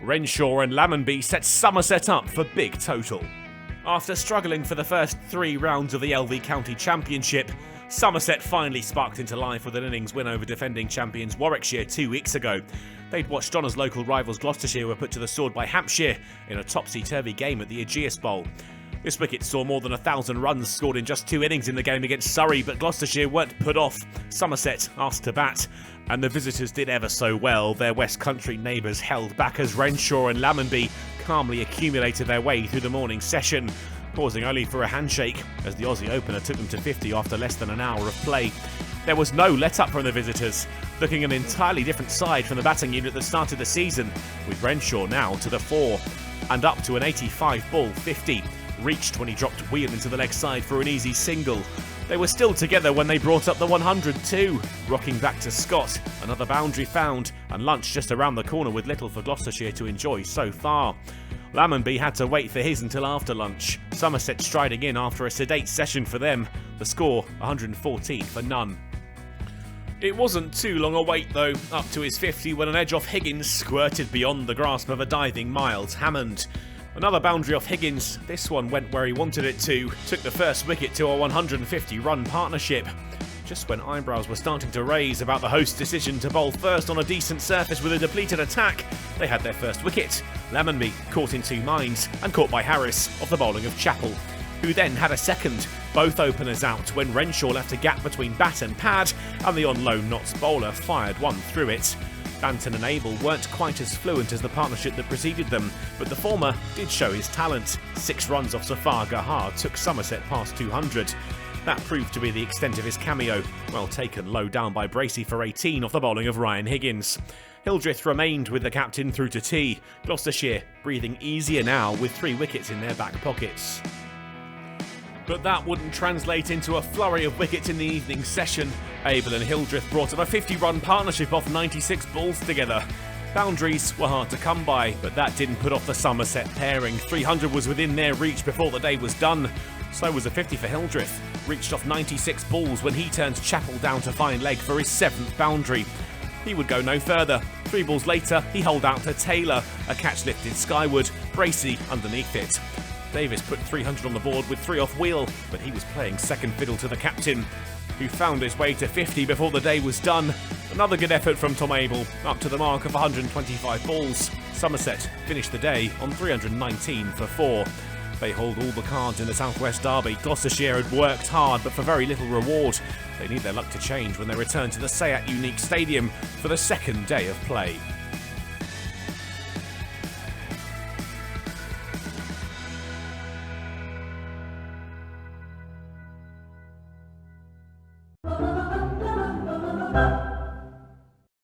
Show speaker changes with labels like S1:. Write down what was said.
S1: Renshaw and Lammonby set Somerset up for big total. After struggling for the first 3 rounds of the LV County Championship, Somerset finally sparked into life with an innings win over defending champions Warwickshire 2 weeks ago. They'd watched on as local rivals Gloucestershire were put to the sword by Hampshire in a topsy-turvy game at the Aegeus Bowl. This wicket saw more than 1,000 runs scored in just 2 innings in the game against Surrey, but Gloucestershire weren't put off. Somerset asked to bat, and the visitors did ever so well. Their West Country neighbours held back as Renshaw and Lammonby calmly accumulated their way through the morning session, pausing only for a handshake as the Aussie opener took them to 50 after less than an hour of play. There was no let-up from the visitors, looking an entirely different side from the batting unit that started the season, with Renshaw now to the fore and up to an 85-ball 50. Reached when he dropped Wheel into the leg side for an easy single. They were still together when they brought up the 102, rocking back to Scott, another boundary found, and lunch just around the corner with little for Gloucestershire to enjoy so far. Lammonby had to wait for his until after lunch, Somerset striding in after a sedate session for them, the score 114 for none. It wasn't too long a wait though, up to his 50 when an edge off Higgins squirted beyond the grasp of a diving Miles Hammond. Another boundary off Higgins, this one went where he wanted it to, took the first wicket to a 150-run partnership. Just when eyebrows were starting to raise about the host's decision to bowl first on a decent surface with a depleted attack, they had their first wicket. Lammonby caught in 2 minds and caught by Harris off the bowling of Chappell, who then had a second. Both openers out when Renshaw left a gap between bat and pad, and the on-loan Notts bowler fired one through it. Banton and Abell weren't quite as fluent as the partnership that preceded them, but the former did show his talent. 6 runs off Zafar Gahar took Somerset past 200. That proved to be the extent of his cameo, well taken low down by Bracey for 18 off the bowling of Ryan Higgins. Hildreth remained with the captain through to tea, Gloucestershire breathing easier now with 3 wickets in their back pockets. But that wouldn't translate into a flurry of wickets in the evening session. Abell and Hildreth brought up a 50-run partnership off 96 balls together. Boundaries were hard to come by, but that didn't put off the Somerset pairing. 300 was within their reach before the day was done. So was a 50 for Hildreth, reached off 96 balls when he turned Chappell down to fine leg for his 7th boundary. He would go no further. 3 balls later, he holed out to Taylor, a catch lifted skyward, Bracey underneath it. Davis put 300 on the board with 3 off Wheel, but he was playing second fiddle to the captain, who found his way to 50 before the day was done. Another good effort from Tom Abell, up to the mark of 125 balls. Somerset finished the day on 319 for 4. They hold all the cards in the South West Derby. Gloucestershire had worked hard, but for very little reward. They need their luck to change when they return to the Sayat Unique Stadium for the second day of play.
S2: Thank you.